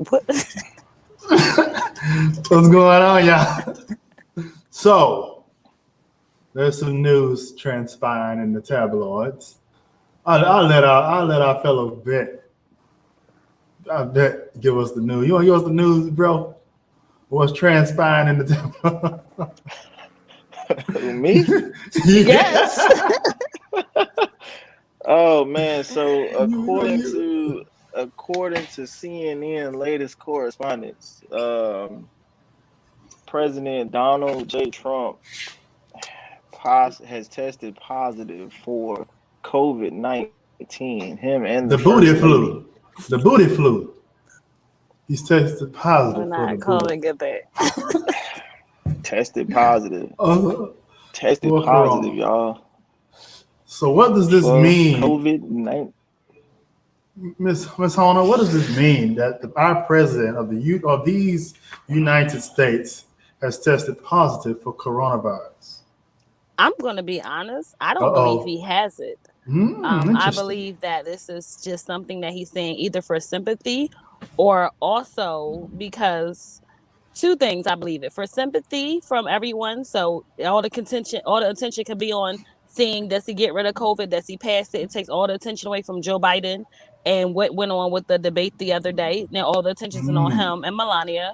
What? What's going on, y'all? So, there's some news transpiring in the tabloids. I'll let our fellow vet give us the news. You want to give us the news, bro? What's transpiring in the tabloids? Me? Yes. Oh man! So according to CNN latest correspondence, President Donald J. Trump has tested positive for COVID-19. Him and the booty flu. The booty flu. He's tested positive We're for the not calling booty. it that. Tested positive. Tested What's positive, wrong? y'all. So what does this mean? COVID-19. Miss Hona, what does this mean that our president of these United States has tested positive for coronavirus? I'm going to be honest. I don't believe he has it. I believe that this is just something that he's saying either for sympathy or also because two things. I believe it for sympathy from everyone. So all the attention can be on seeing, does he get rid of COVID? Does he pass it? It takes all the attention away from Joe Biden and what went on with the debate the other day. Now all the attention is on him and Melania.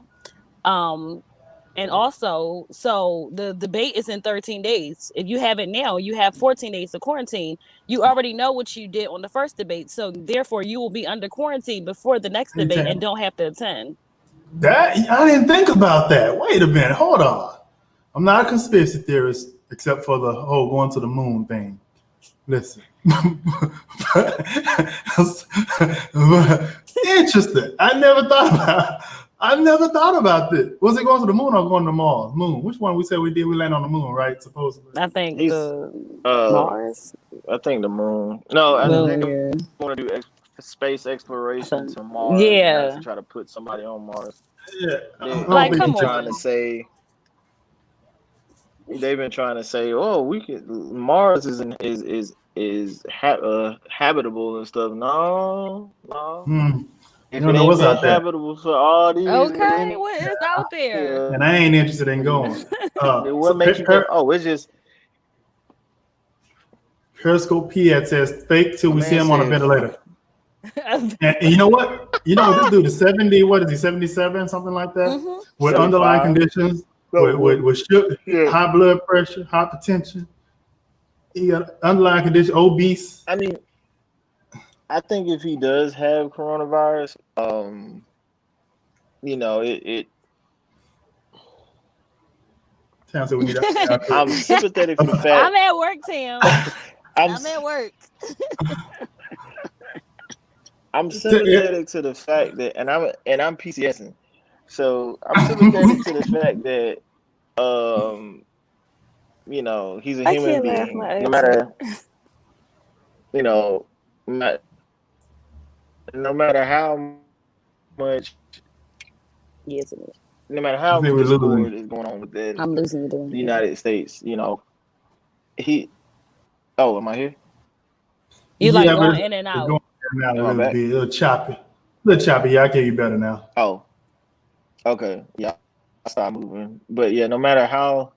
And also, so the debate is in 13 days. If you have it now, you have 14 days to quarantine. You already know what you did on the first debate. So therefore, you will be under quarantine before the next debate and don't have to attend. That I didn't think about that. Wait a minute. Hold on. I'm not a conspiracy theorist except for the whole going to the moon thing. Listen. Interesting. I never thought about this. Was it going to the moon or going to Mars? Moon. Which one we said we did? We land on the moon, right? Supposedly. I think Mars. I think the moon. No, I think they want to do space exploration to Mars. Yeah. To try to put somebody on Mars. Yeah. Like, come on. They've been trying to say, oh, we could. Mars is habitable and stuff. No. You don't know what's out there. Habitable for all these. Okay, what is out there? And I ain't interested in going. What makes you go? Oh, it's just Periscope Piet says fake till we see him on a ventilator. and you know what? You know this dude is 70. What is he? 77, something like that. Mm-hmm. With 75. Underlying conditions, with high blood pressure, hypertension. He got underlying condition, obese. I mean, I think if he does have coronavirus, it. I'm sympathetic to the fact. I'm at work, Tim. I'm at work. I'm sympathetic to the fact that, and I'm PCSing, so I'm sympathetic to the fact that, he's a human being. No matter, no matter how much. Yes, no matter how much discord is going on within I'm losing the United States, he. Oh, am I here? You like going in and out. Going in and out a little choppy. Yeah, I can hear you better now. Oh, okay. Yeah, I stopped moving. But yeah, no matter how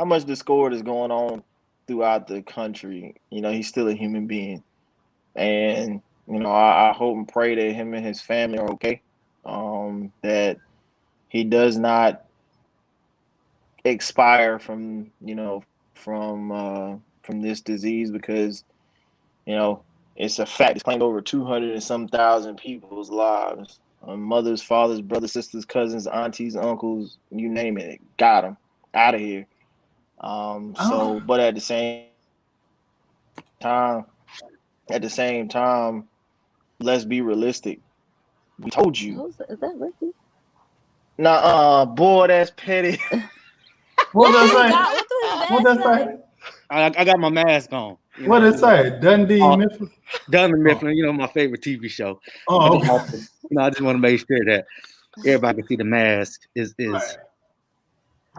much discord is going on throughout the country, he's still a human being. And, I hope and pray that him and his family are okay. That he does not expire from this disease because, it's a fact. It's claimed over 200 and some thousand people's lives. Mothers, fathers, brothers, sisters, cousins, aunties, uncles, you name it. Got them out of here. But at the same time, let's be realistic. We told you. Is that Ricky? Nah, boy, that's petty. What does that say? I got my mask on. What did it say? Dundee Mifflin? Dundee Mifflin, my favorite TV show. Oh, okay. I just want to make sure that everybody can see the mask is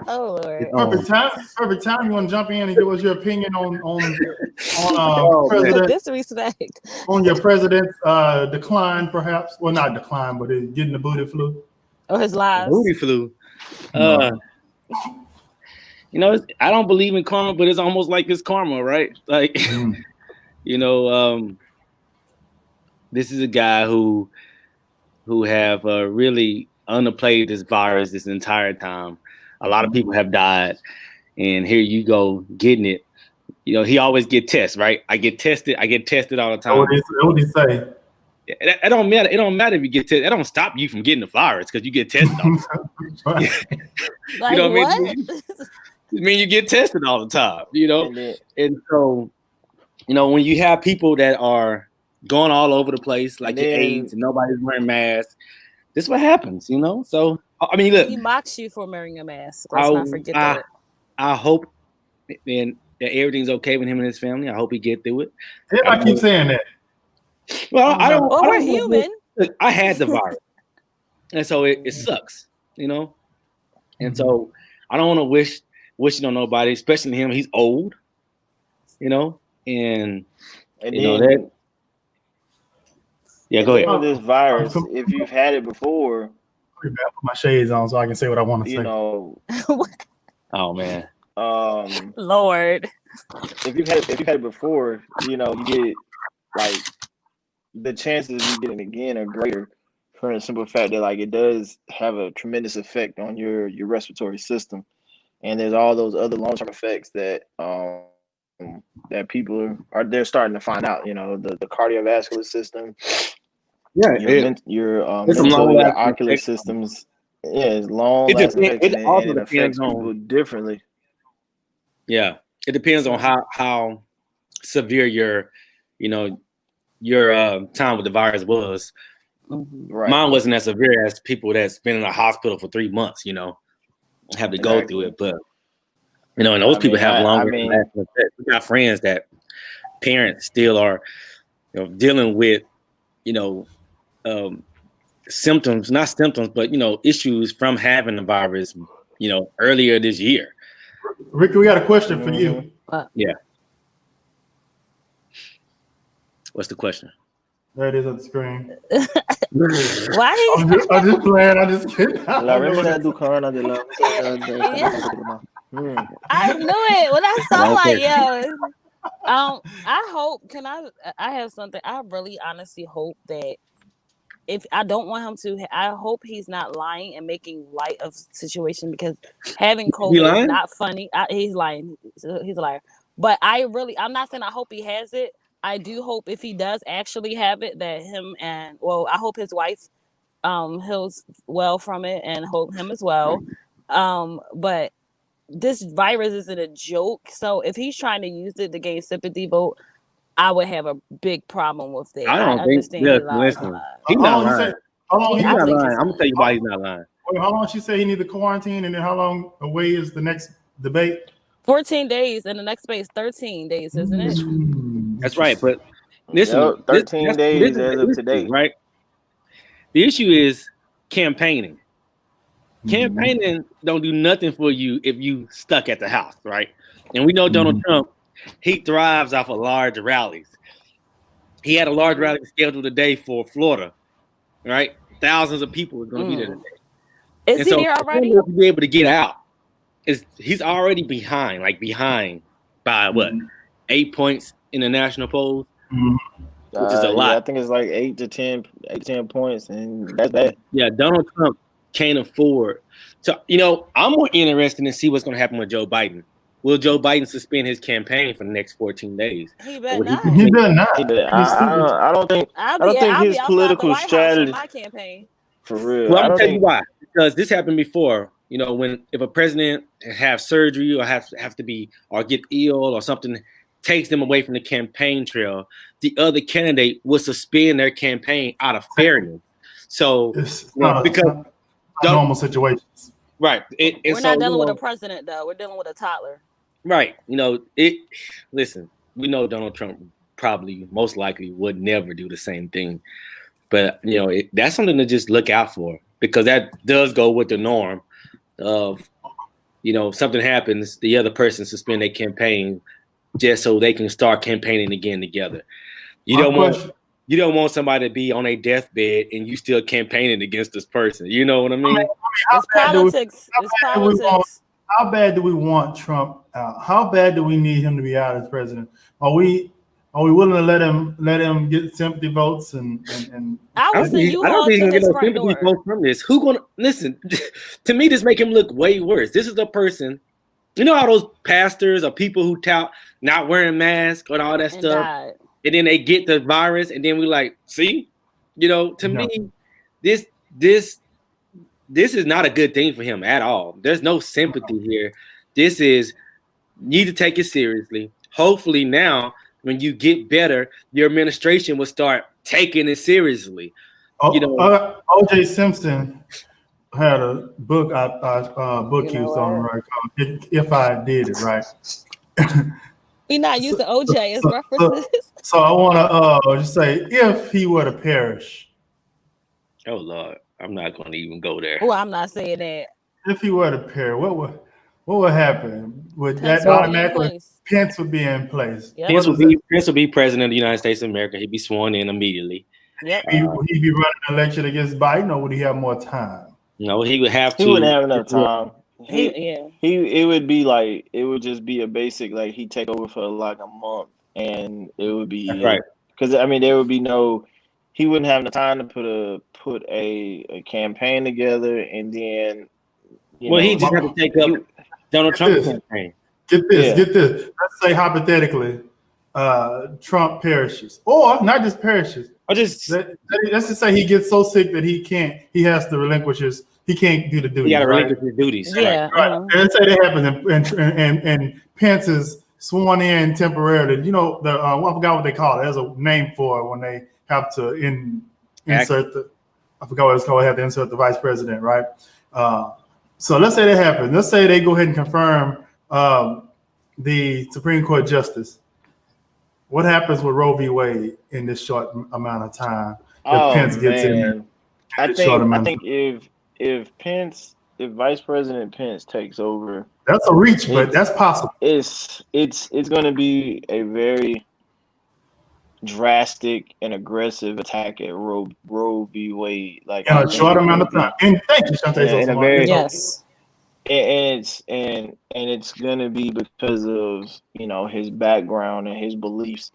Oh Lord. Perfect time. You want to jump in and give us your opinion on President disrespect on your president's decline, perhaps? Well, not decline, but getting the booty flu. Or his lies. Booty flu. You know, I don't believe in karma, but it's almost like it's karma, right? Like, you know, this is a guy who have really underplayed this virus this entire time. A lot of people have died, and here you go getting it. You know, he always get tested, right? I get tested all the time. What would he say? It don't matter. It don't matter if you get tested. It don't stop you from getting the virus because you get tested all the time. Like, you know what? I mean? I mean, you get tested all the time, you know? And so, you know, when you have people that are going all over the place, like your aides, and nobody's wearing masks, this is what happens, you know? So, I mean, look. He mocks you for wearing a mask. Let's not forget that. I hope that everything's okay with him and his family. I hope he get through it. I keep saying that. Well, I don't. Well, we're human. Look, I had the virus, and so it sucks, you know. And so I don't want to wish it on nobody, especially him. He's old, you know, and you know that. Yeah, go ahead. This virus, if you've had it before, I put my shades on so I can say what I want to say. You know. Oh man. Lord. If you've had it before, you know, you get like the chances of you getting it again are greater for the simple fact that like it does have a tremendous effect on your respiratory system, and there's all those other long-term effects that that people they're starting to find out. You know, the cardiovascular system, your ocular systems. Yeah, it's long. It also affects people differently. Yeah, it depends on how severe your time with the virus was. Right. Mine wasn't as severe as people that's been in a hospital for 3 months, you know, have to go through it. But, you know, and those people have longer lasting effects. We got friends that parents still are, you know, dealing with, you know, not symptoms, but, you know, issues from having the virus, you know, earlier this year. Ricky, we got a question for you. Yeah. What's the question? There it is on the screen. Why? I'm just playing. I just kidding. I knew it when I saw I hope. I have something. I really honestly hope that if I don't want him to, I hope he's not lying and making light of the situation, because having COVID is not funny. He's lying. He's a liar. But I'm not saying I hope he has it. I do hope if he does actually have it, that I hope his wife heals well from it, and hope him as well. But this virus isn't a joke. So if he's trying to use it to gain sympathy vote, I would have a big problem with that. I don't understand. Listen, he's not lying. He's not lying. I'm gonna tell you why he's not lying. Wait, how long she said he needed to quarantine, and then how long away is the next debate? 14 days, and the next debate is 13 days, isn't it? That's right. But listen, 13 days as of today, right? The issue is campaigning. Campaigning don't do nothing for you if you stuck at the house, right? And we know Donald Trump, he thrives off of large rallies. He had a large rally scheduled today for Florida, right? Thousands of people are going to be there today. Is he there already? To be able to get out, he's already behind by what, 8 points in the national polls, which is a lot. Yeah, I think it's like 8 to 10 points, and that's bad. Yeah, Donald Trump can't afford to. You know, I'm more interested to see what's going to happen with Joe Biden. Will Joe Biden suspend his campaign for the next 14 days? He better not. He better not. I don't think his political strategy. My campaign. For real. Well, I'm tell you why. Because this happened before. You know, if a president have surgery or have to be or get ill or something takes them away from the campaign trail, the other candidate will suspend their campaign out of fairness. So because normal situations. Right. We're not dealing with a president, though. We're dealing with a toddler. Right. You know, listen, we know Donald Trump probably most likely would never do the same thing. But, you know, that's something to just look out for, because that does go with the norm of something happens, the other person suspend their campaign just so they can start campaigning again together. You don't want somebody to be on a deathbed and you still campaigning against this person. You know what I mean? It's politics. How bad do we want Trump out? How bad do we need him to be out as president? Are we willing to let him get sympathy votes and I don't think he's gonna get no sympathy votes from this. Who gonna listen? To me, this make him look way worse. This is a person. You know how those pastors or people who tout not wearing masks and all that stuff, and then they get the virus, and then we like, see, to me, this is not a good thing for him at all. There's no sympathy here. This is, need to take it seriously. Hopefully now, when you get better, your administration will start taking it seriously. O.J. Simpson had a book book he was on, right, called If I Did It Right. We're not using OJ as references. So I want to just say, if he were to perish. Oh Lord, I'm not going to even go there. Oh, I'm not saying that. If he were to perish, what would happen? Would that automatically Pence would be in place? Yep. Pence would be president of the United States of America. He'd be sworn in immediately. Yep. Would he be running an election against Biden, or would he have more time? No, he would have to. He wouldn't have enough time. It would be like, it would just be a basic, like, he'd take over for like a month, and it would be right. Because there would be he wouldn't have the time to put a campaign together, and then he just had to take up Donald Trump's campaign. Get this. Let's say hypothetically, Trump perishes, or not just perishes. Let's just say he gets so sick that he has to relinquish he can't do the duties. He got to relinquish his duties. Yeah. Right. And let's say that happens, and Pence is sworn in temporarily. I forgot what they call it. There's a name for it when they have to insert I forgot what it's called. They have to insert the vice president, right? So let's say that happens. Let's say they go ahead and confirm the Supreme Court justice. What happens with Roe v. Wade in this short amount of time? If Pence gets in. I think if Vice President Pence takes over, that's a reach, but that's possible. It's going to be a very drastic and aggressive attack at Roe v. Wade, like in a short amount of time. And thank you, Shante. Yes. And it's gonna be because of his background and his beliefs,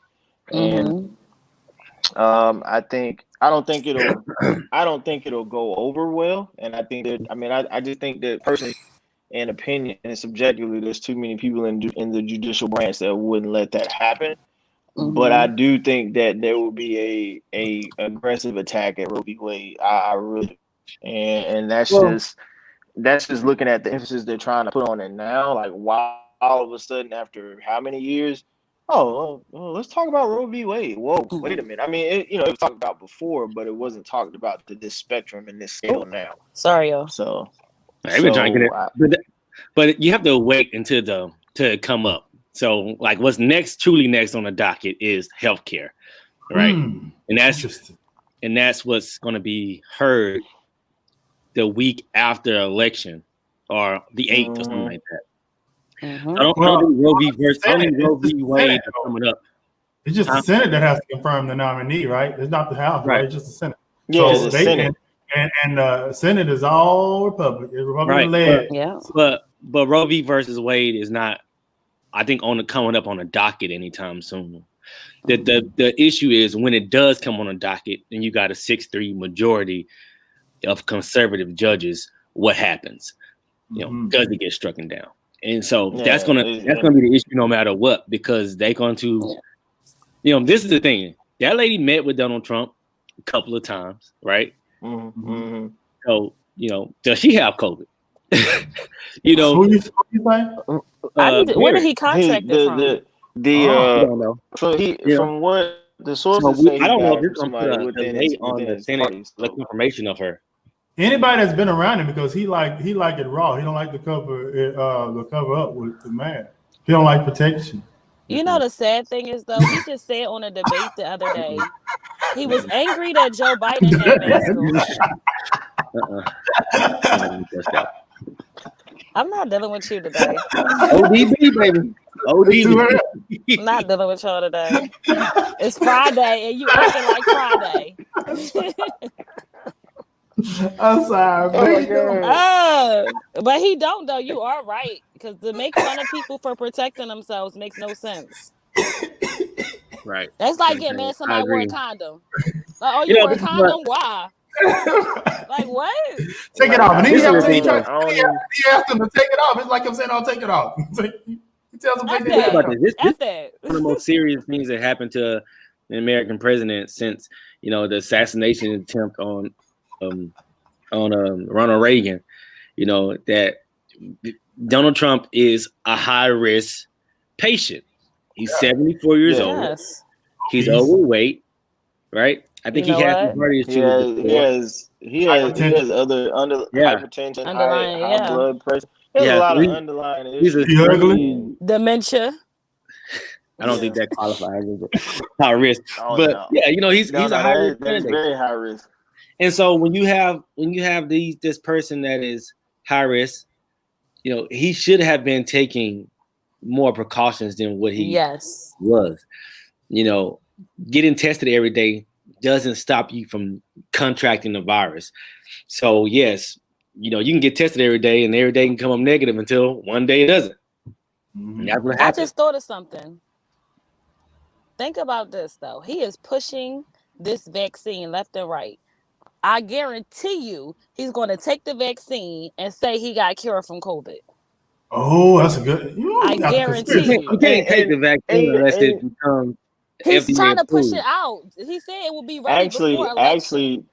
and I don't think it'll go over well, and I think that I just think that personally and opinion and subjectively, there's too many people in the judicial branch that wouldn't let that happen. But I do think that there will be a aggressive attack at Roe v. Wade. I really, and that's just looking at the emphasis they're trying to put on it now. Like, why all of a sudden after how many years? Let's talk about Roe v. Wade. Whoa, wait a minute. I mean, it was talked about before, but it wasn't talked about to this spectrum and this scale now. Sorry, y'all. So they've been trying to get it, but you have to wait until to come up. So, like, what's truly next on the docket is healthcare, right? And that's what's going to be heard the week after election, or the 8th or something like that. I don't think Roe v. Wade is coming up. It's just the Senate that has to confirm the nominee, right? It's not the House, right? It's just the Senate. Yeah, so the Senate. And the Senate is all Republican. It's Republican led. Yeah. But Roe v. versus Wade is not, I think, coming up on a docket anytime soon. The issue is when it does come on a docket and you got a 6-3 majority of conservative judges, what happens? Does it get struck down? And so that's gonna be the issue no matter what, because they're going to, this is the thing. That lady met with Donald Trump a couple of times, right? So, does she have COVID? Who you saying? Where did he contract it from? I don't know. From what the sources say, I don't know if this on the Senate information of her. Anybody that's been around him, because he like it raw. He don't like to cover up with the man. He don't like protection. The sad thing is, though, he just said on a debate the other day, he was angry that Joe Biden had mask on. I'm not dealing with you today. ODB, baby. ODB. I'm not dealing with y'all today. It's Friday and you acting like Friday. I'm sorry. But he don't though. You are right. Because to make fun of people for protecting themselves makes no sense. Right. That's like getting mad somebody wore a condom. Like, oh, you wear a condom? Why? Like what? Take it off. And then he asked him to take it off. It's like I'm saying, I'll take it off. He tells him to take it off. This is one of the most serious things that happened to an American president since, you know, the assassination attempt on Ronald Reagan. You know, that Donald Trump is a high-risk patient. He's 74 years old. He's overweight, right? I think he has he has other hypertension, high blood pressure. He has a lot of underlying issues. Dementia. I don't think that qualifies as high risk, but yeah, you know, he's a high risk. That is very high risk. And so when you have this person that is high risk, you know, he should have been taking more precautions than what he was. You know, getting tested every day doesn't stop you from contracting the virus. So yes, you know, you can get tested every day and every day can come up negative until one day it doesn't. Mm-hmm. I just thought of something. Think about this though. He is pushing this vaccine left and right. I guarantee you he's going to take the vaccine and say he got cured from COVID. Oh, that's a good. I guarantee you. You can't take the vaccine unless it becomes. He's trying to push it out. He said it will be ready before election.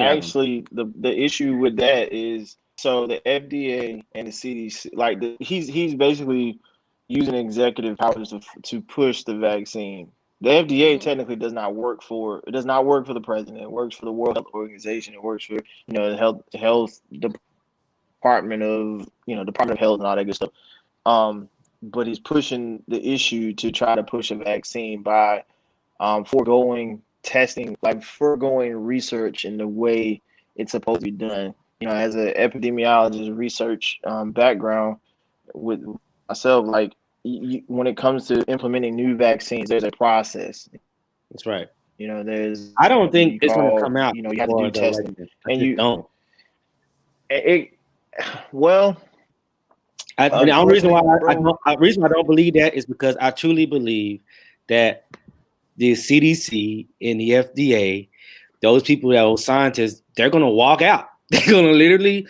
Actually, the issue with that is so the FDA and the CDC, like he's basically using executive powers to push the vaccine. The FDA technically does not work for the president. It works for the World Health Organization. It works for the health department of Department of Health and all that good stuff. But he's pushing the issue to try to push a vaccine by foregoing testing, like foregoing research in the way it's supposed to be done. You know, as an epidemiologist research background with myself, like when it comes to implementing new vaccines, there's a process. That's right. You know, there's. I don't think it's going to come out. You have to do testing, and you don't. The only reason why I don't believe that is because I truly believe that the CDC and the FDA, those people, those scientists, they're going to walk out. They're going to literally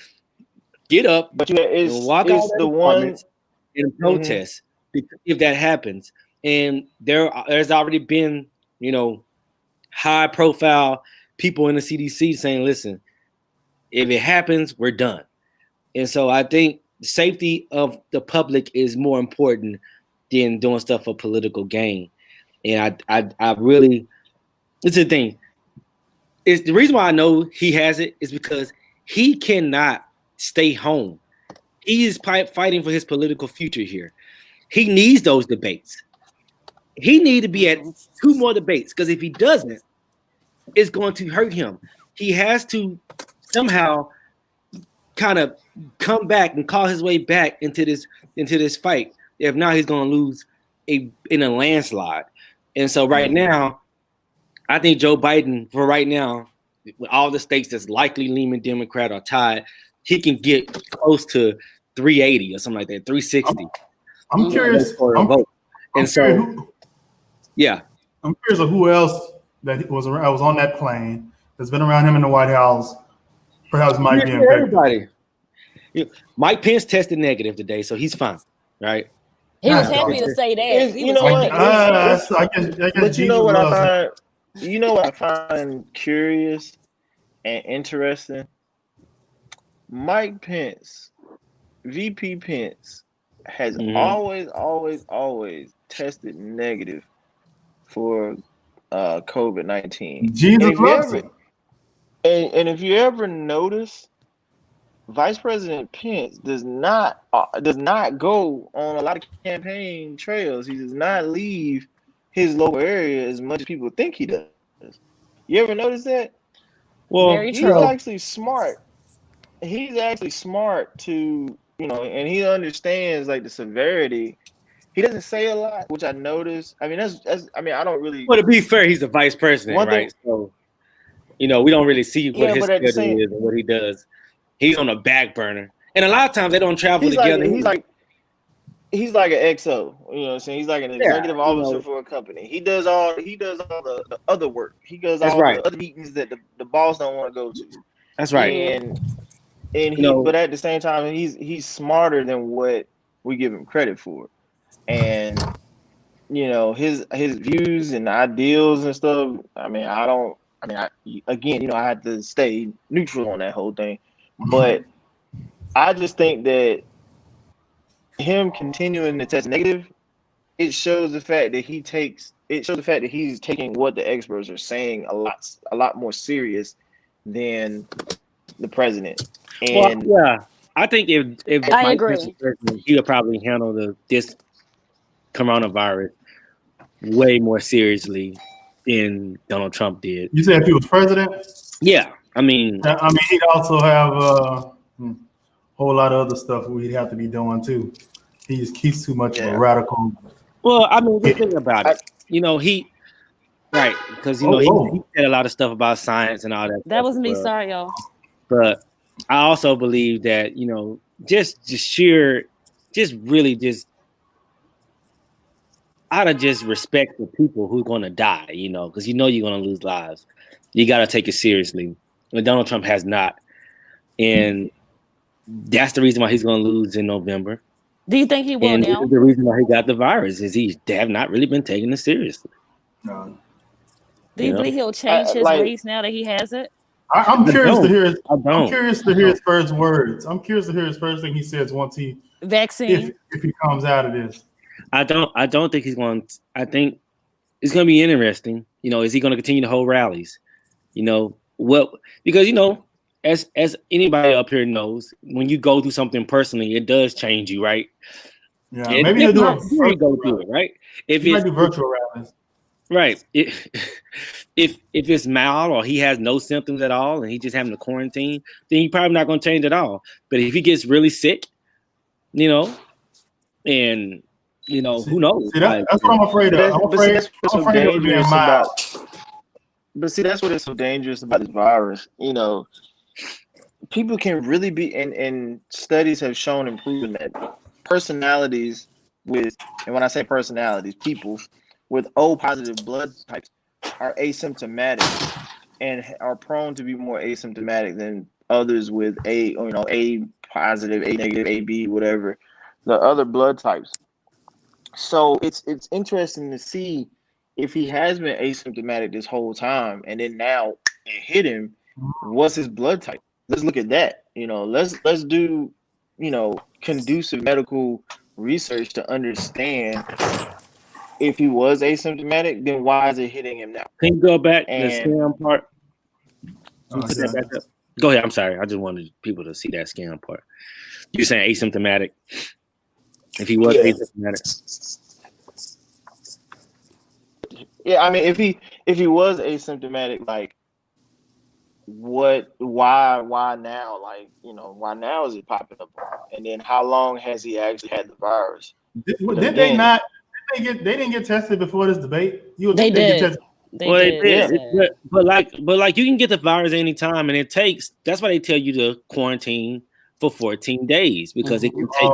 get up and walk out the one and protest if that happens. And there's already been, high profile people in the CDC saying, listen, if it happens, we're done. And so I think the safety of the public is more important than doing stuff for political gain. And I really, it's the thing. It's the reason why I know he has it is because he cannot stay home. He is fighting for his political future here. He needs those debates. He needs to be at 2 more debates because if he doesn't, it's going to hurt him. He has to somehow kind of come back and call his way back into this fight. If not, he's going to lose in a landslide. And so right now, I think Joe Biden, for right now, with all the states that's likely leaning Democrat or tied, he can get close to 380 or something like that, 360. I'm curious. I'm curious of who else that was on that plane that's been around him in the White House. Perhaps might be infected. Everybody. Mike Pence tested negative today, so he's fine, right? He was happy to say that. But you know what I find curious and interesting? Mike Pence, VP Pence, has always tested negative for COVID-19. Jesus loves it. And if you ever notice, Vice President Pence does not go on a lot of campaign trails. He does not leave his local area as much as people think he does. You ever notice that? Well, he's actually smart. He's actually smart to and he understands like the severity. He doesn't say a lot, which I noticed. I mean, that's. I mean, I don't really. Well, to be fair, he's the vice president, right? So, we don't really see what his schedule is and what he does. He's on a back burner, and a lot of times they don't travel together. He's like an XO. You know what I'm saying? He's like an executive officer for a company. He does all the other work. He does all the other meetings that the boss don't want to go to. That's right. And but at the same time, he's smarter than what we give him credit for. And his views and ideals and stuff. I mean, I had to stay neutral on that whole thing, but I just think that him continuing to test negative, it shows the fact that he's taking what the experts are saying a lot more serious than the president. And I think if I agree, he would probably handle this coronavirus way more seriously than Donald Trump did. You said if he was president? Yeah, I mean, he'd also have a whole lot of other stuff we'd have to be doing too. He's too much of a radical. Well, I mean, just think about it. Because he said a lot of stuff about science and all that. That was me. Sorry, y'all. But I also believe that out of just respect for people who are going to die, because you're going to lose lives. You got to take it seriously. And Donald Trump has not. And that's the reason why he's going to lose in November. Do you think he will now? And the reason why he got the virus is they have not really been taking it seriously. No. Do you believe he'll change his ways now that he has it? I'm curious to hear. I'm curious to hear his first words. I'm curious to hear his first thing he says once vaccine. If he comes out of this. I don't think he's going. I think it's going to be interesting. Is he going to continue to hold rallies? Because as anybody up here knows, when you go through something personally, it does change you, right? Yeah, maybe he'll do it. Go through it, right? If he might do virtual rallies, right? If it's mild or he has no symptoms at all and he's just having to quarantine, then he's probably not going to change at all. But if he gets really sick, and who knows? See, that's what I'm afraid of. I'm afraid of being mild. But see, that's what is so dangerous about this virus. People can really be, and studies have shown and proven that personalities and when I say personalities, people with O positive blood types are asymptomatic and are prone to be more asymptomatic than others with A positive, A negative, AB, whatever, the other blood types. So it's interesting to see if he has been asymptomatic this whole time and then now it hit him, what's his blood type? Let's look at that. Let's do, conducive medical research to understand if he was asymptomatic, then why is it hitting him now? Can you go back to the scam part? Put that back up. Go ahead. I'm sorry. I just wanted people to see that scam part. You're saying asymptomatic. If he was asymptomatic. Yeah, I mean, if he was asymptomatic, like, why now? Like, why now is it popping up? And then how long has he actually had the virus? Did they not? They didn't get tested before this debate. They did. They did. Yeah. But like you can get the virus anytime, and it takes. That's why they tell you to quarantine for 14 days because it can take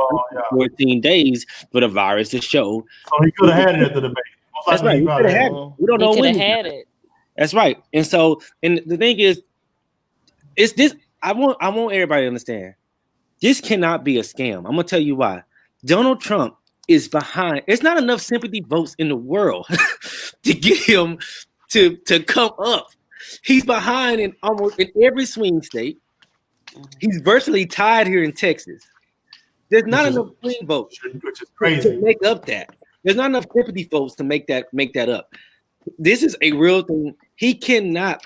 14 days for the virus to show. So he could have had it at the debate. That's right. He could have had it. We don't know when he had it. That's right. And the thing is, it's this. I want everybody to understand. This cannot be a scam. I'm gonna tell you why. Donald Trump is behind. There's not enough sympathy votes in the world to get him to come up. He's behind in almost in every swing state. He's virtually tied here in Texas. There's not enough swing votes which is crazy to make up that. There's not enough sympathy votes to make that up. This is a real thing. He cannot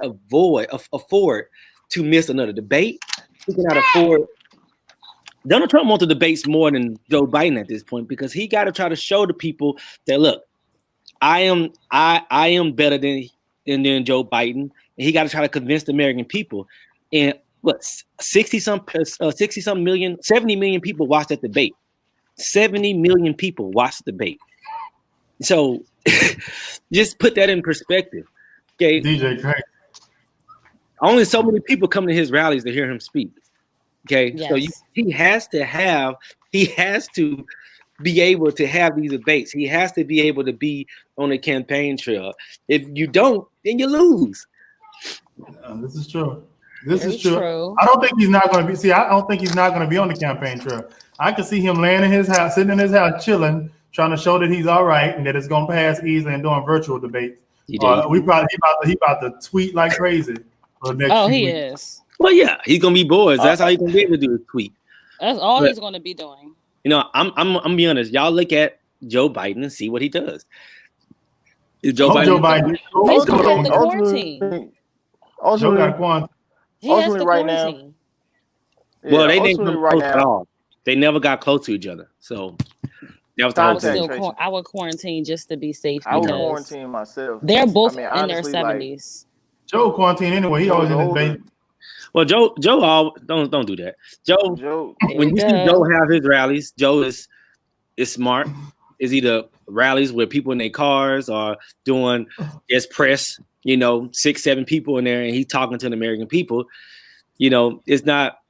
afford to miss another debate. He cannot afford. Donald Trump wants the debates more than Joe Biden at this point because he got to try to show the people that look, I am better than Joe Biden, and he got to try to convince the American people. And what 60 some million, 70 million people watched that debate. 70 million people watched the debate. So just put that in perspective. Okay. DJ Craig. Only so many people come to his rallies to hear him speak. Okay. Yes. So he has to be able to have these debates. He has to be able to be on the campaign trail. If you don't, then you lose. This is true. This Very is true. true. I don't think he's not going to be. See, I don't think he's not going to be on the campaign trail. I can see him laying in his house, sitting in his house, chilling, trying to show that he's all right and that it's going to pass easily and doing virtual debates. He about to tweet like crazy for the next few he weeks. is. Well, yeah, he's gonna be bored. That's how he's gonna be able to do his tweet. That's all he's going to be doing. You know, I'm be honest. Y'all look at Joe Biden and see what he does. Is Joe Biden? He's going to have the quarantine. Joe got quarantine. He has the right quarantine. now. Well, they didn't come close at all. They never got close to each other. So that was the whole thing. I would quarantine just to be safe. I would quarantine myself. They're both in their 70s. Joe quarantine anyway. He always in his baby. Well, Joe, don't do that. Joe, when you see Joe have his rallies, Joe is smart. Is either rallies with people in their cars or doing just press. 6-7 people in there, and he's talking to the American people. It's not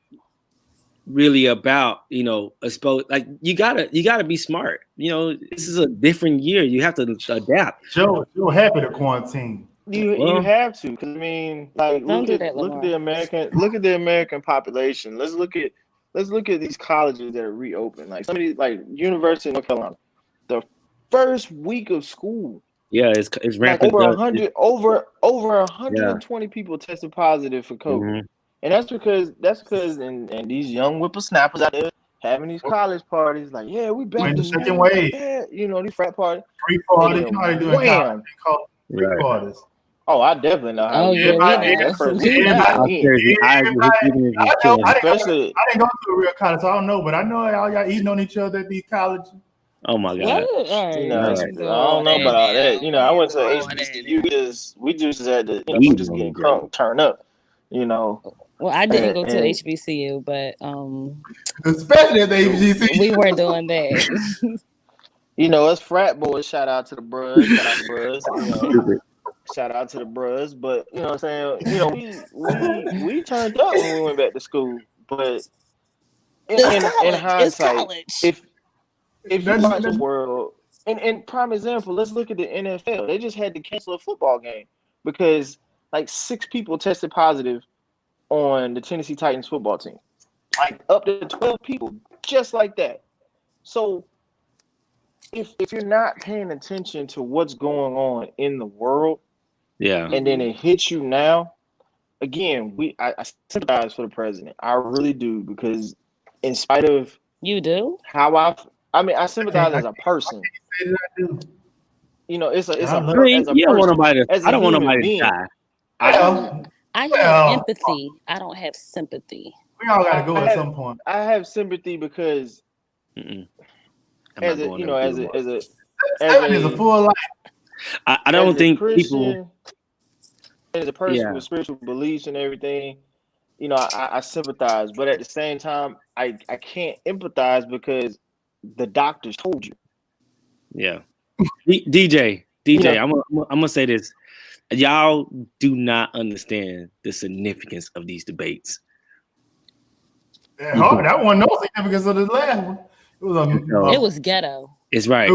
really about like you gotta be smart. This is a different year. You have to adapt. Joe happy to quarantine. You have to, because I mean, like look at the American population. Let's look at these colleges that are reopened. Like somebody like University of North Carolina, the first week of school. Yeah, it's rampant. Like over 120 people tested positive for COVID, Mm-hmm. and that's because and these young whippersnappers out there having these college parties. Like, yeah, we back the second wave. These frat parties. Free parties. You know how they do in college. They call it free parties. Oh, I definitely know how. Oh, yeah, I didn't go to a real college, so I don't know, but I know y'all eating on each other at these colleges. Oh my God! I don't know about all that. I went to HBCU. We just had to. We just getting crunk, turn up. Well, I didn't go to HBCU, but especially at the HBCU, we were doing that. Us frat boys. Shout out to the bros. Shout out to the bros. But you know what I'm saying. We turned up when we went back to school. But in hindsight, if you watch the world, and prime example, let's look at the NFL. They just had to cancel a football game because like 6 people tested positive on the Tennessee Titans football team. Like up to 12 people, just like that. So if you're not paying attention to what's going on in the world, and then it hits you now, again, I sympathize for the president. I really do, because in spite of how I sympathize as a person. It's a. You don't want nobody. I don't want nobody to die. I have empathy. I don't have sympathy. We all gotta go at some point. I have sympathy because, as a full life. I don't think people. As a person with spiritual beliefs and everything, I sympathize, but at the same time, I can't empathize because the doctors told you. Yeah. DJ, I'm gonna say this. Y'all do not understand the significance of these debates. That one, no significance of the last one. It was ghetto. It's right.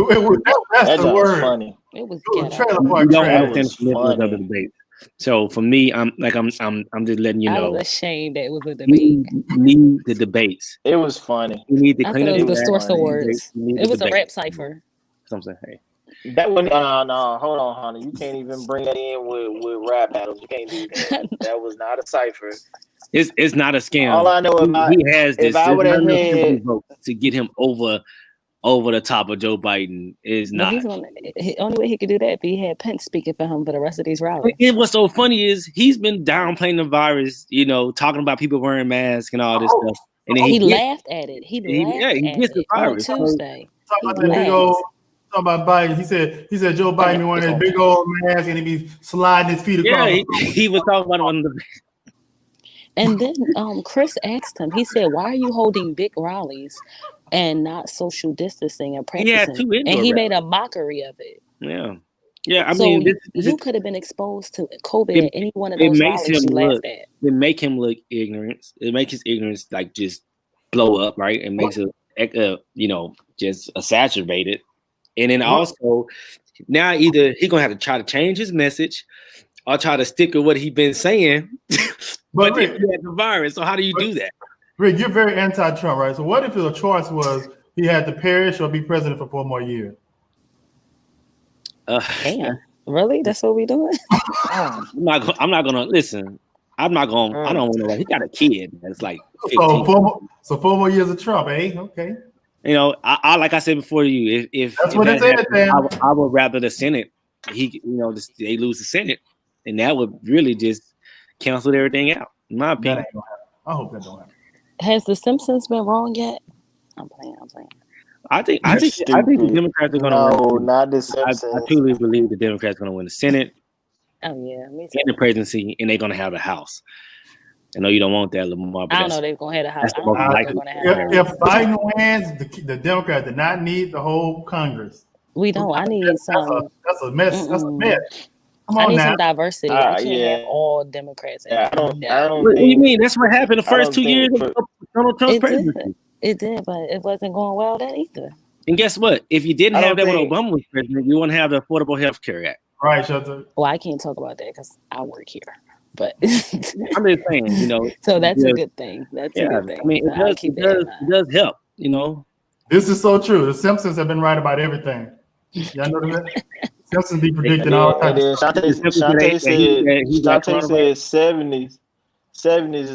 That's the word. Funny. It was ghetto. You don't understand the significance of the debate. So for me, I'm just letting you know. I was ashamed that it was a debate. We need the debates. It was funny. We need to I clean thought it up was the source of words. It was a rap cipher. Something. Hey. That one, no, hold on, honey. You can't even bring that in with rap battles. You can't do that. That was not a cipher. It's not a scam. All I know he has this. If I would have had to get him over the top of Joe Biden is not. The only way he could do that if he had Pence speaking for him for the rest of these rallies. And what's so funny is he's been downplaying the virus, talking about people wearing masks and all this stuff. And then he laughed at it. He gets the virus on Tuesday. Talking about Biden, he said Joe Biden wearing his big old mask and he be sliding his feet across. Yeah, he was talking about on the. And then Chris asked him, he said, why are you holding big rallies and not social distancing and practicing? And he made a mockery of it. Yeah. Yeah, I so mean, you could have been exposed to COVID at any one of those rallies you laughed at. It make him look ignorant. It makes his ignorance like just blow up, right? It makes it, just exacerbated. And then also, now either he's gonna have to try to change his message or try to stick with what he's been saying. But Rick, then you had the virus. So how do you do that? Rick, you're very anti-Trump, right? So what if the choice was he had to perish or be president for 4 more years? Damn, really? That's what we doing? I'm not gonna listen. I don't want to. He got a kid that's like 15. So 4 more years of Trump, eh? Okay. I like I said before to you, if that's what it said, I would rather the Senate. They lose the Senate, and that would really just cancel everything out. In my opinion, I hope that don't happen. Has the Simpsons been wrong yet? I'm playing. I think the Democrats are going to win. No, not the Simpsons. I truly believe the Democrats are going to win the Senate. Oh yeah, me too. And the presidency, and they're going to have the House. I know you don't want that, Lamar. I don't know they're going to have the House. If Biden wins, the Democrats did not need the whole Congress. We don't. I need some. That's a mess. That's a mess. Come on, I need now. some diversity. I can't have all Democrats. I don't what do you mean? That's what happened the first 2 years of Donald Trump's presidency. It did, but it wasn't going well then either. And guess what? If you didn't have that when Obama was president, you wouldn't have the Affordable Health Care Act. Right, Shelter. Well, I can't talk about that because I work here. But I'm just saying, So that's a good thing. That's a good thing. I mean, it does help, This is so true. The Simpsons have been right about everything. Y'all know that? Simpsons be predicting all kinds of stuff. Shantae said 70s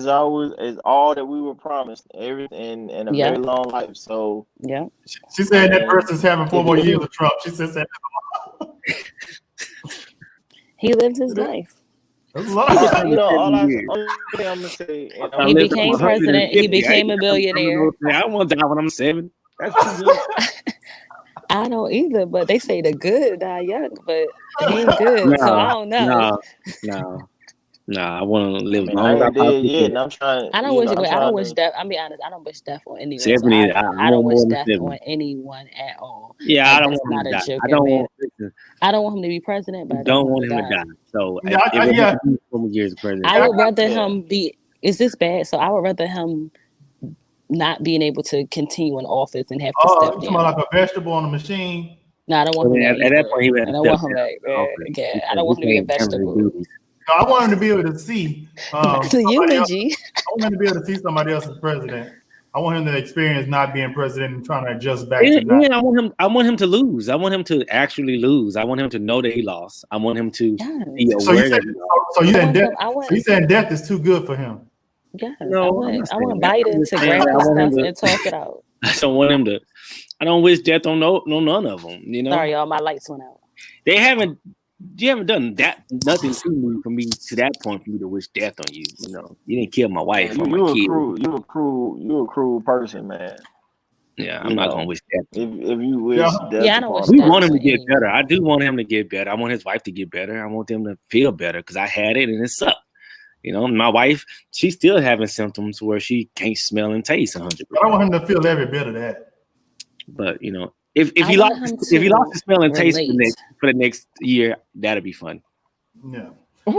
is all that we were promised. Everything in a very long life. So she said that person's having 4 more years of Trump. She said that. He lived his life. That's a lot. Only thing I'm gonna say. He became president. He became a billionaire. I won't die when I'm 7. That's too good. I don't either, but they say the good die young, but he ain't good, so I don't know. No, I want to live long as I possibly can. I don't wish death. I'll be honest. I don't wish death on anyone. 70, so I don't wish death on anyone at all. Yeah, I don't want him to die. I don't want him to be president, but I don't want him to die. So years of president. I would rather him be. Is this bad? So I would rather him not being able to continue in office and have to step down. Like a vegetable on a machine. No, I don't want him. At that point, he would. I don't want him I don't want him to be a vegetable. I want him to be able to see. It's a eulogy. I want him to be able to see somebody else as president. I want him to experience not being president and trying to adjust back. I want him to lose. I want him to actually lose. I want him to know that he lost. I want him to be aware that he lost. So you saying death is too good for him? Yeah, no, I want Biden to grab his stuff and talk it out. I don't want him to. I don't wish death on none of them. Sorry, y'all, my lights went out. You haven't done nothing to me for me to that point for me to wish death on you. You didn't kill my wife or my kid. You're a cruel person, man. Yeah, I'm not gonna wish death. If you wish death, I don't wish we want him to get better. I do want him to get better. I want his wife to get better. I want them to feel better because I had it and it sucked. My wife, she's still having symptoms where she can't smell and taste 100%. I don't want him to feel every bit of that. But if he lost his smell and taste for the next year, that'll be fun. Yeah,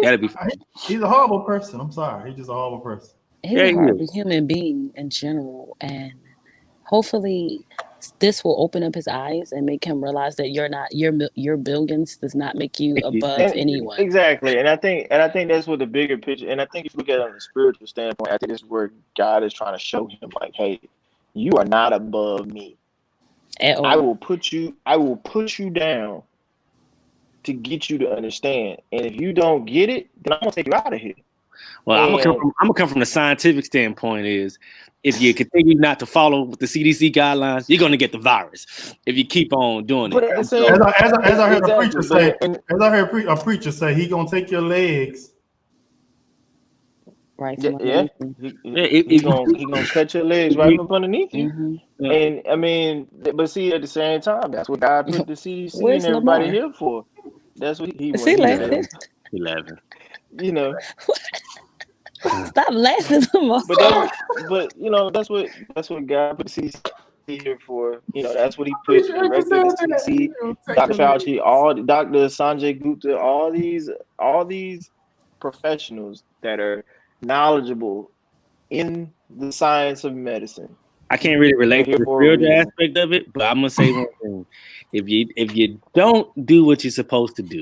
that'll be fun. He's a horrible person. I'm sorry, he's just a horrible person. He's a horrible human being in general, and hopefully, this will open up his eyes and make him realize that your billions does not make you above anyone. Exactly, and I think that's what the bigger picture. And I think if you look at it on a spiritual standpoint, I think this is where God is trying to show him, like, hey, you are not above me. I will put you down to get you to understand. And if you don't get it, then I'm gonna take you out of here. Well, I'm gonna come from the scientific standpoint is if you continue not to follow the CDC guidelines, you're gonna get the virus. If you keep on doing it. As I heard a preacher say, he gonna take your legs. Right. He's gonna cut your legs right up underneath you. Mm-hmm. Yeah. And I mean, but see, at the same time, that's what God put the CDC and everybody here for. That's what he was. He laughing. He laughing. Stop laughing so much. But you know, that's what God put CDC here for. You know, that's what he put directly in the CDC. Dr. Fauci, Dr. Sanjay Gupta, all these professionals that are knowledgeable in the science of medicine. I can't really relate to the spiritual aspect of it, but I'm gonna say one thing: if you don't do what you're supposed to do,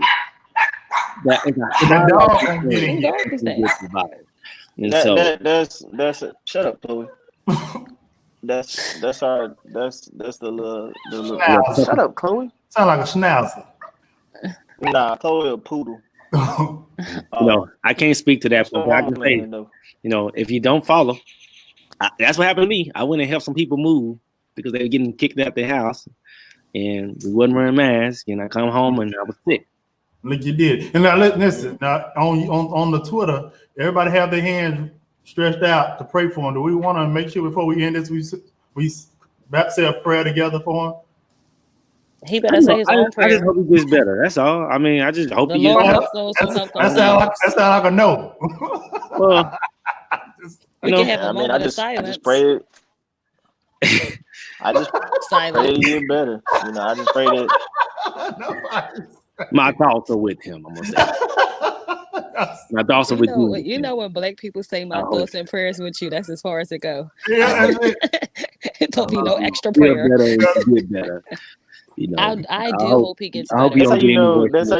that is that's shut up, Chloe. That's the shut up, Chloe. Sound like a schnauzer. Nah, Chloe a poodle. I can't speak to that. But I can say, if you don't follow, that's what happened to me. I went and helped some people move because they were getting kicked out their house, and we wasn't wearing masks. And I come home and I was sick. Like you did. And now listen. Now on the Twitter, everybody have their hands stretched out to pray for him. Do we want to make sure before we end this, we say a prayer together for him? He better say his own prayer. I just hope he gets better. That's all. I mean, I just hope he gets better. That sounds like a no. Well, we can have a moment of silence. I just pray it. I just pray to get better. I just pray that. My thoughts are with him. I'm gonna say. My thoughts are with you. You know when Black people say my thoughts and prayers with you, that's as far as it goes. Yeah, Don't be no extra prayer. Get better. I do hope he gets better. That's how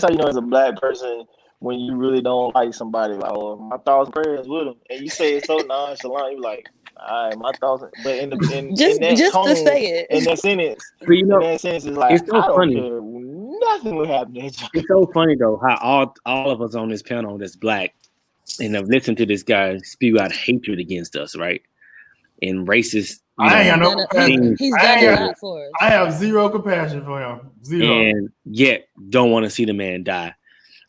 you know as a Black person when you really don't like somebody, like, oh, my thoughts and prayers with them, and you say it so nonchalant, you're like, all right, my thoughts, but in that tone, to say it in that sentence, it's like, it's so funny. Care, nothing will happen. It's so funny though how all of us on this panel that's Black and have listened to this guy spew out hatred against us, right? And racist. He's done a lot for us. I have zero compassion for him. Zero. And yet don't want to see the man die.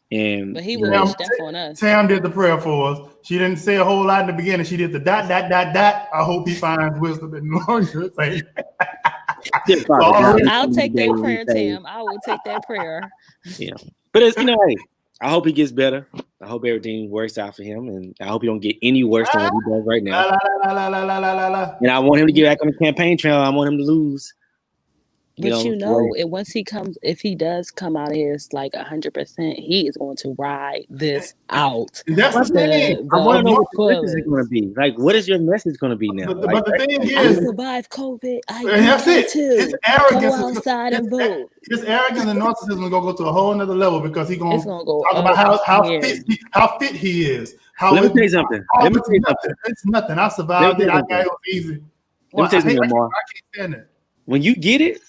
But he will wish death on us. Tam did the prayer for us. She didn't say a whole lot in the beginning. She did the ... I hope he finds wisdom and knowledge. I'll take that prayer, Tam. I will take that prayer. Yeah. But it's hey, I hope he gets better. I hope everything works out for him, and I hope he don't get any worse than what he does right now. And I want him to get back on the campaign trail. I want him to lose. Once he comes, if he does come out of here, it's like 100%. He is going to ride this out. That's the thing. I want to know what the message is going to be. Like, what is your message going to be now? But the thing is, I survived COVID. That's it. His arrogance go outside and vote. His arrogance and narcissism is going to go to a whole another level because he's going to talk about how fit he is. Let me tell you something. It's nothing. I survived it. I got it easy. Let me tell you something, Mark. I can't stand it. When you get it,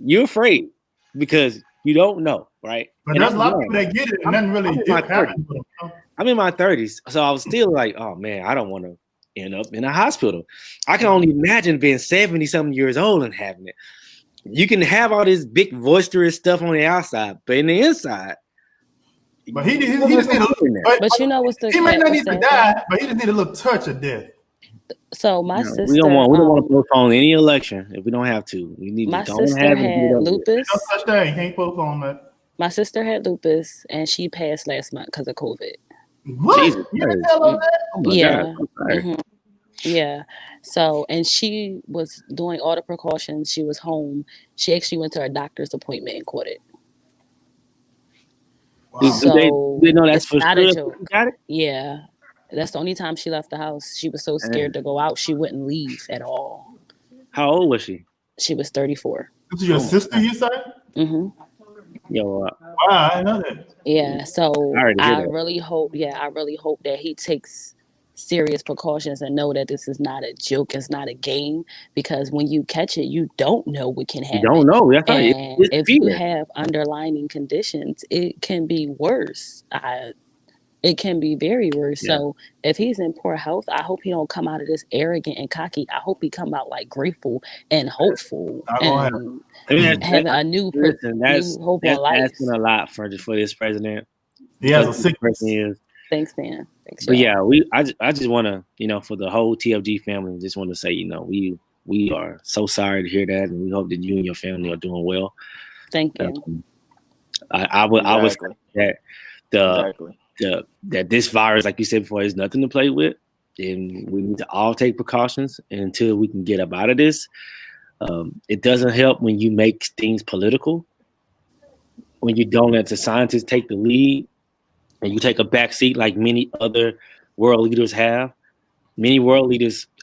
you're afraid because you don't know, right? But there's a lot of people that get it and nothing really happens to them. I'm in my 30s, so I was still like, oh man, I don't want to end up in a hospital. I can only imagine being 70-something years old and having it. You can have all this big boisterous stuff on the outside, but in the inside. But he just need a look. But you know what's the? He might not need to die, but he just need a little touch of death. So my sister, we don't want to postpone any election if we don't have to. We need my to sister had lupus. No such thing. You can't postpone that. My sister had lupus and she passed last month because of COVID. What? You didn't tell her that? Oh my yeah. God. Yeah. So, and she was doing all the precautions. She was home. She actually went to her doctor's appointment and caught it. Wow. So they know that's for sure? Got it? Yeah. That's the only time she left the house. She was so scared to go out, she wouldn't leave at all. How old was she? She was 34. This is your sister, you said? Mm-hmm. Yo, wow, I know that. Yeah, so I really hope that he takes serious precautions and know that this is not a joke, it's not a game, because when you catch it, you don't know what can happen. You don't know. That's right. And if you have underlying conditions, it can be worse. It can be very worse. Yeah. So if he's in poor health, I hope he don't come out of this arrogant and cocky. I hope he come out like grateful and hopeful and having a new hope on life. That's been a lot for this president. He has a sick person. Thanks, Dan. Thanks, but yeah, I just want to, for the whole TFG family, just want to say, we are so sorry to hear that, and we hope that you and your family are doing well. Thank you. I would say that that this virus, like you said before, is nothing to play with, and we need to all take precautions until we can get up out of this. It doesn't help when you make things political, when you don't let the scientists take the lead and you take a back seat like many other world leaders have. Many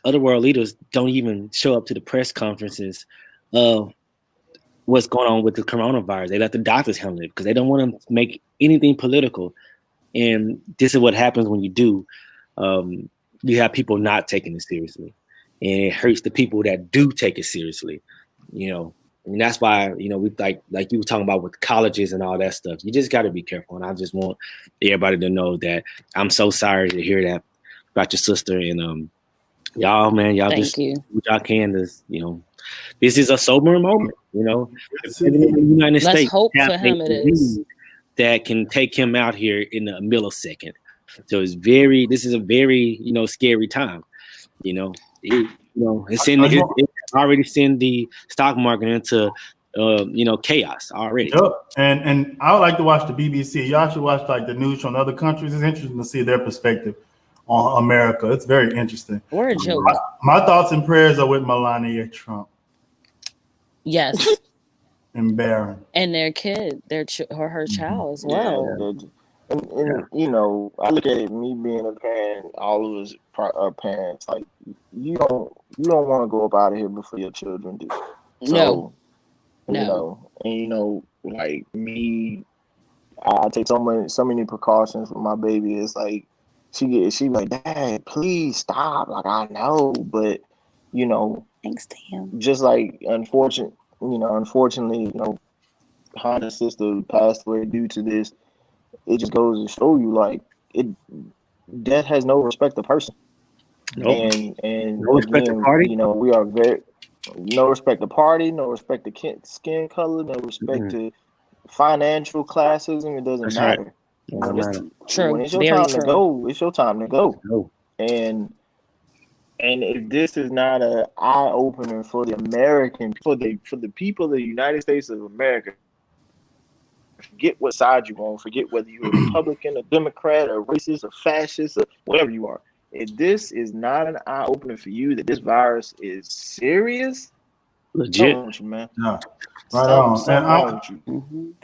other world leaders don't even show up to the press conferences of what's going on with the coronavirus. They let the doctors handle it because they don't want to make anything political. And this is what happens when you do. You have people not taking it seriously, and it hurts the people that do take it seriously. And that's why, we like you were talking about with colleges and all that stuff. You just got to be careful. And I just want everybody to know that I'm so sorry to hear that about your sister. And y'all, man, y'all Thank just you. what y'all can. This is a sobering moment. In the United Let's States, hope for him it is. That can take him out here in a millisecond. So this is a very scary time. It's already send the stock market into chaos already. Yep. And I would like to watch the BBC. Y'all should watch like the news from other countries. It's interesting to see their perspective on America. It's very interesting. We're a joke. My thoughts and prayers are with Melania Trump. Yes. And Barron. And their kid, her child as well. And I look at it, me being a parent, all of us are parents. Like you don't want to go up out of here before your children do. So, No. Like me, I take so many precautions with my baby. It's like she like, Dad, please stop. Like I know, but thanks to him. Just like unfortunately, Honda's sister passed away due to this. It just goes to show you, like, death has no respect of person. Nope. And no respect to party. We are no respect to party, no respect to skin color, no respect to financial classism. It doesn't matter. Right. True. When it's your time to go, it's your time to go. And if this is not an eye opener for the American, for the people of the United States of America, forget what side you're on, forget whether you're a Republican, a Democrat, or racist, or fascist, or whatever you are. If this is not an eye opener for you, that this virus is serious, legit, don't you, man? No. Right on.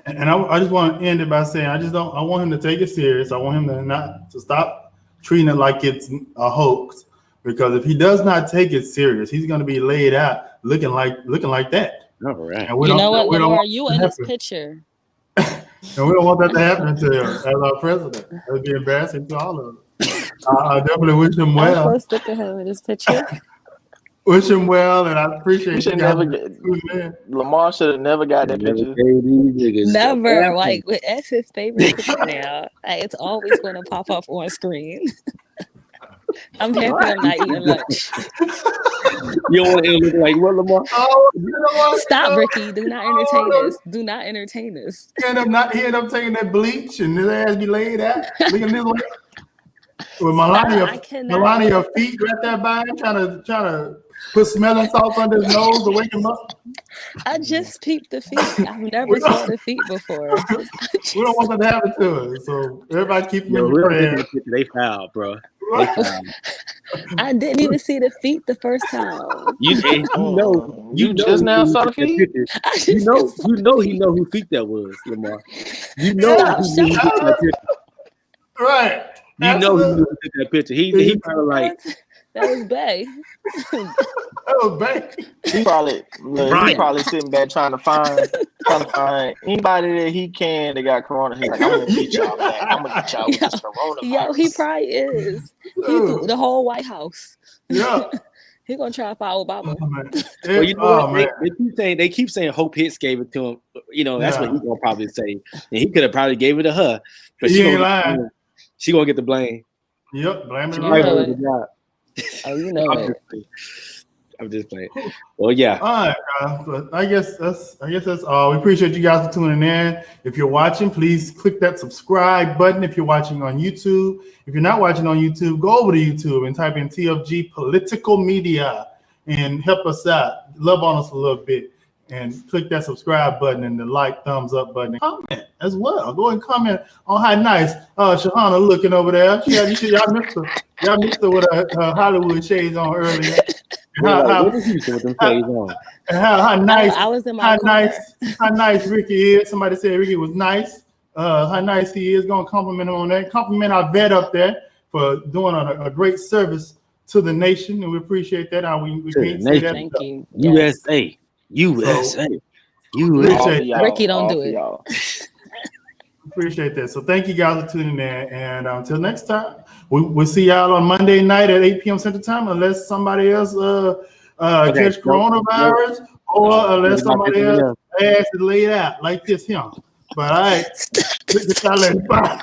And I just want to end it by saying I want him to take it serious. I want him to stop treating it like it's a hoax. Because if he does not take it serious, he's going to be laid out looking like that. All right. And you know what, Lamar? You in this picture. And we don't want that to happen to him as our president. That would be embarrassing to all of us. I definitely wish him well. I'm so sick of him in this picture. Wish him well, and I appreciate Lamar should have never got that picture. Never. Like, that's his favorite picture now. Like, it's always going to pop up on screen. I'm happy I'm not eating lunch. You don't want to look like what, Lamar? Stop, Ricky. Do not entertain us. Do not entertain us. He ended up taking that bleach and his ass be laid out. Looking this way. With Melania feet right there by him, trying to put smelling salts under his nose to wake him up. I just peeped the feet. I've never saw the feet before. We don't want that to happen to us. So everybody keep them in prayer. They foul, bro. I didn't even see the feet the first time. You just now saw the feet. You know he know who feet that was, Lamar. You know who took that picture. Right. You know who took that picture. He probably like that was Bay. That was Bay. He probably sitting back trying to find anybody that he can that got corona. He's like, I'm gonna get y'all back. I'm gonna get y'all with this coronavirus. Yo, he probably is. He threw the whole White House. Yeah. He gonna try to follow Obama. They keep saying Hope Hicks gave it to him. That's what he's gonna probably say. And he could have probably gave it to her. But he ain't lying. She gonna get the blame. Yep, blame it. Oh, you know it. I'm just playing. Well, yeah. All right, but I guess that's all. We appreciate you guys for tuning in. If you're watching, please click that subscribe button. If you're watching on YouTube, if you're not watching on YouTube, go over to YouTube and type in TFG Political Media and help us out. Love on us a little bit. and click that subscribe button and the like, thumbs up button. And comment as well. Go and comment on how nice Shahana looking over there. Y'all missed her. Y'all missed her with her Hollywood shades on earlier. How nice? I was in my how nice Ricky is. Somebody said Ricky was nice. How nice he is. Gonna compliment him on that. Compliment our vet up there for doing a great service to the nation, and we appreciate that. We can't say that. Thank you. USA. Ricky, don't do it. Appreciate that. So thank you guys for tuning in, and until next time, we'll see y'all on Monday night at 8 p.m. Central Time, unless somebody else catch coronavirus or unless somebody else ass is laid out like this here. But all right, bye.